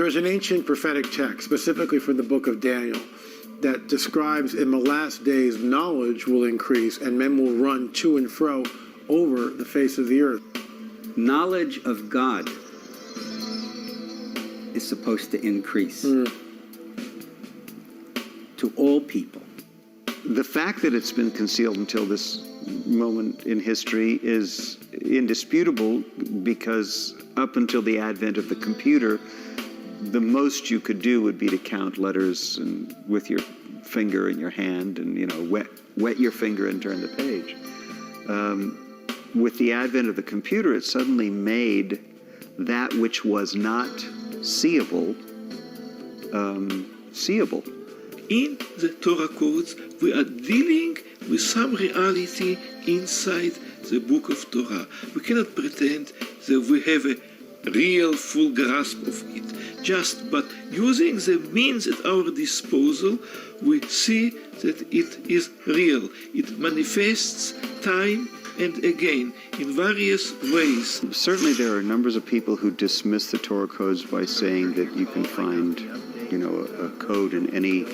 There is an ancient prophetic text, specifically from the book of Daniel, that describes in the last days knowledge will increase and men will run to and fro over the face of the earth. Knowledge of God is supposed to increase to all people. The fact that it's been concealed until this moment in history is indisputable, because up until the advent of the computer, the most you could do would be to count letters and with your finger in your hand and, wet your finger and turn the page. With the advent of the computer, it suddenly made that which was not seeable, seeable. In the Torah codes, we are dealing with some reality inside the book of Torah. We cannot pretend that we have a real full grasp of it. But using the means at our disposal, we see that it is real. It manifests time and again in various ways. Certainly there are numbers of people who dismiss the Torah codes by saying that you can find, a code in any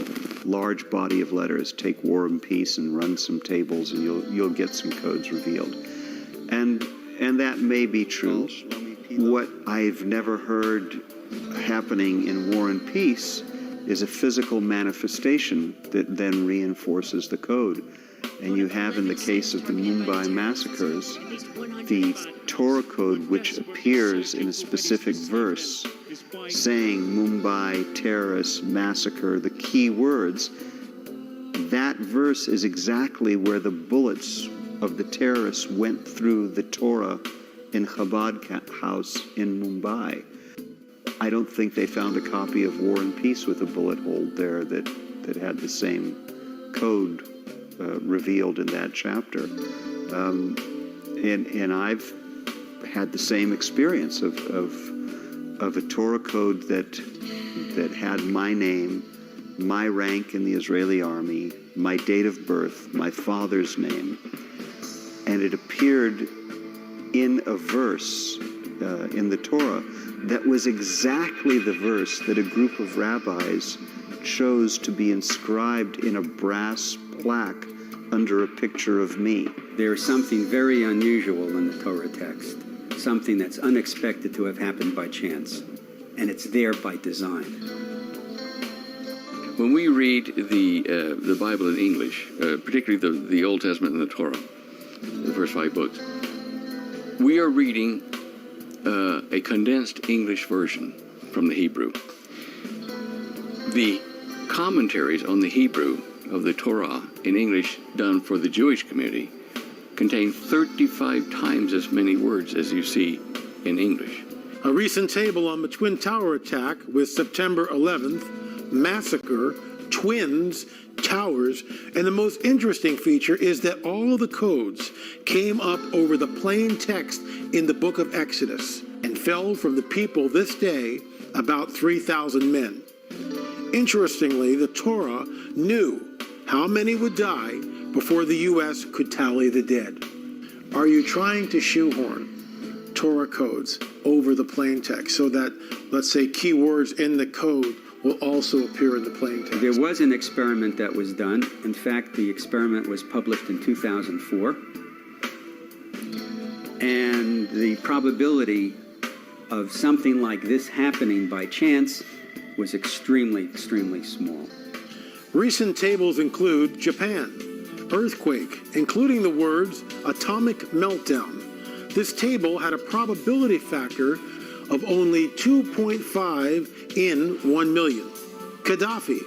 large body of letters. Take War and Peace and run some tables and you'll get some codes revealed. And that may be true. What I've never heard happening in War and Peace is a physical manifestation that then reinforces the code. And you have, in the case of the Mumbai massacres, the Torah code which appears in a specific verse saying Mumbai, terrorists, massacre, the key words. That verse is exactly where the bullets of the terrorists went through the Torah in Chabad house in Mumbai. I don't think they found a copy of War and Peace with a bullet hole there that had the same code revealed in that chapter. And I've had the same experience of a Torah code that had my name, my rank in the Israeli army, my date of birth, my father's name, and it appeared in a verse in the Torah that was exactly the verse that a group of rabbis chose to be inscribed in a brass plaque under a picture of me. There is something very unusual in the Torah text, something that's unexpected to have happened by chance, and it's there by design. When we read the Bible in English, particularly the Old Testament and the Torah, the first 5 books, we are reading a condensed English version from the Hebrew. The commentaries on the Hebrew of the Torah in English done for the Jewish community contain 35 times as many words as you see in English. A recent table on the Twin Tower attack with September 11th, massacre, twins, towers, and the most interesting feature is that all of the codes came up over the plain text in the book of Exodus and fell from the people this day about 3,000 men. Interestingly, the Torah knew how many would die before the U.S. could tally the dead. Are you trying to shoehorn Torah codes over the plain text so that, let's say, key words in the code will also appear in the plain text? There was an experiment that was done. In fact, the experiment was published in 2004. And the probability of something like this happening by chance was extremely, extremely small. Recent tables include Japan, earthquake, including the words atomic meltdown. This table had a probability factor of only 2.5 in 1 million. Gaddafi,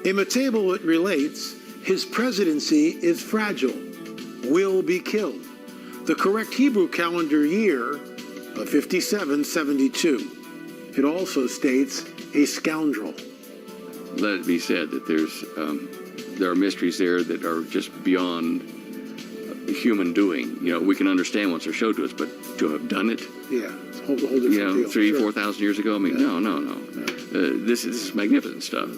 in the table it relates, his presidency is fragile, will be killed. The correct Hebrew calendar year of 5772. It also states a scoundrel. Let it be said that there are mysteries there that are just beyond human doing. We can understand once they're showed to us, but to have done it, yeah, it's a whole different deal. 4,000 years ago. No. This is magnificent stuff.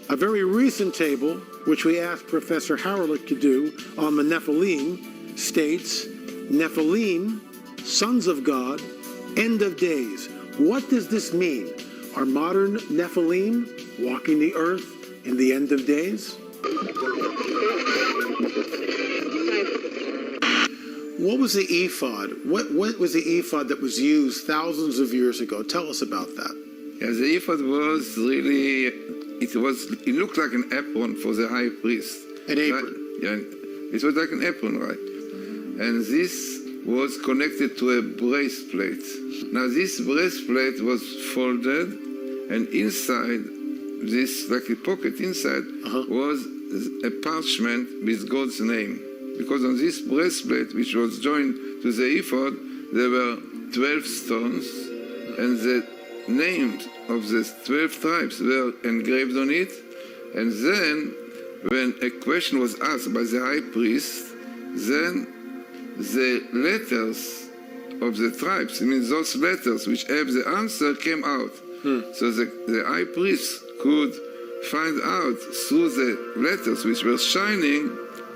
A very recent table, which we asked Professor Harrelick to do on the Nephilim, states Nephilim, sons of God, end of days. What does this mean? Are modern Nephilim walking the earth in the end of days? What was the ephod? What was the ephod that was used thousands of years ago? Tell us about that. Yeah, the ephod was really, it looked like an apron for the high priest. An apron. Right? Yeah, it was like an apron, right? And this was connected to a breastplate. Now this breastplate was folded, and inside this, like a pocket inside, was a parchment with God's name. Because on this breastplate, which was joined to the ephod, there were 12 stones, and the names of the 12 tribes were engraved on it. And then, when a question was asked by the high priest, then the letters of the tribes, I mean those letters which have the answer, came out. So the high priest could find out through the letters which were shining,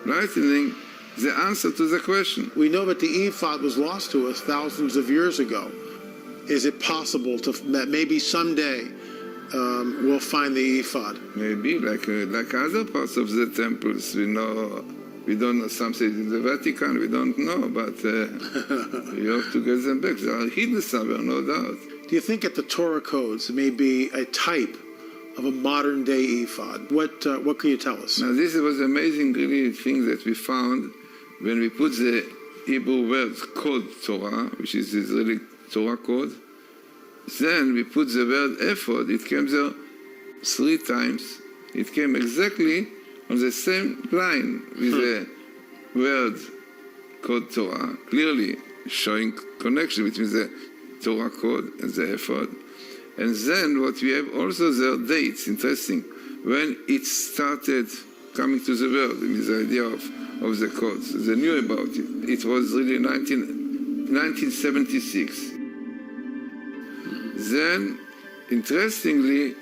lightening, the answer to the question. We know that the ephod was lost to us thousands of years ago. Is it possible that maybe someday we'll find the ephod? Maybe, like other parts of the temples, we don't know something in the Vatican, we don't know, but we have to get them back. They are hidden somewhere, no doubt. Do you think at the Torah codes may be a type of a modern day ephod? What can you tell us? Now this was amazing really thing that we found when we put the Hebrew word code Torah, which is the Israeli Torah code. Then we put the word ephod, it came there 3 times. It came exactly on the same line with the word code Torah, clearly showing connection between the Torah code and the ephod. And then what we have also there, dates, interesting, when it started coming to the world, I mean the idea of the codes. They knew about it. It was really 1976. Then, interestingly,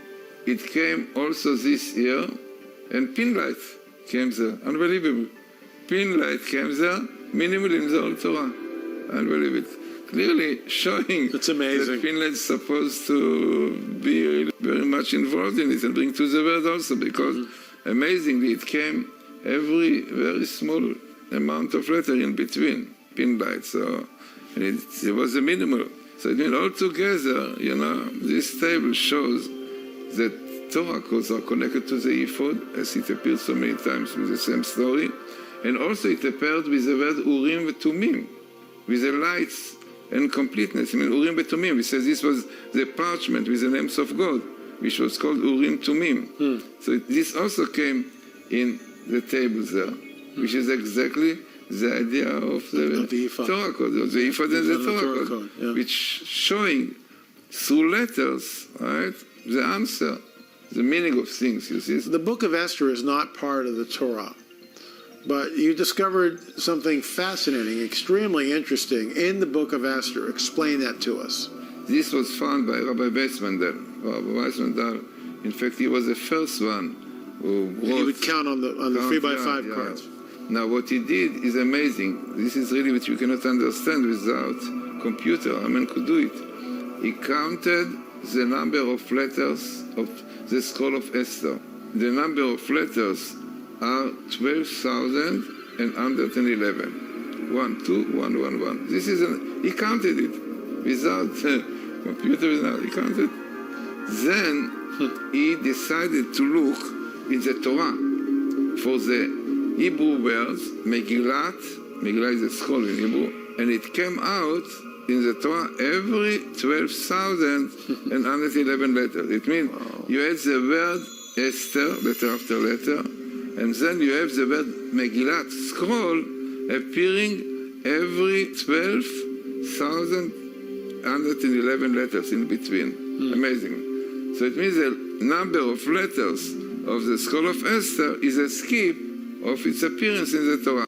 it came also this year, and pinlight came there. Unbelievable. Pinlight came there, minimal in the Old Torah. Unbelievable. Clearly showing That's amazing. that pinlight is supposed to be very much involved in it and bring to the world also, because amazingly it came every very small amount of letter in between pinlight. So and it was a minimal. So it means altogether, this table shows that Torah codes are connected to the ephod, as it appears so many times with the same story. And also it appeared with the word Urim Tumim, with the lights and completeness. I mean, Urim Tumim, we say this was the parchment with the names of God, which was called Urim Tumim. So this also came in the tables there, which is exactly the idea of the ephod. Torah code, of the ephod and the Torah code, yeah. which showing through letters, right, the answer, the meaning of things, you see. The book of Esther is not part of the Torah, but you discovered something fascinating, extremely interesting in the book of Esther. Explain that to us. This was found by Rabbi Weissmandel. Rabbi Weissmandel, in fact, he was the first one who He wrote. would count on the 3x5 cards. Now, what he did is amazing. This is really what you cannot understand without computer. A man could do it. He counted the number of letters of the scroll of Esther. The number of letters are 12,111. 1, 2, 1, 1, 1. This is he counted it without computer. He counted. Then he decided to look in the Torah for the Hebrew words Megillat. Megillat is a scroll in Hebrew, and it came out in the Torah every 12,111 letters. It means you had the word Esther, letter after letter, and then you have the word Megillat, scroll, appearing every 12,111 letters in between. Amazing. So it means the number of letters of the scroll of Esther is a skip of its appearance in the Torah.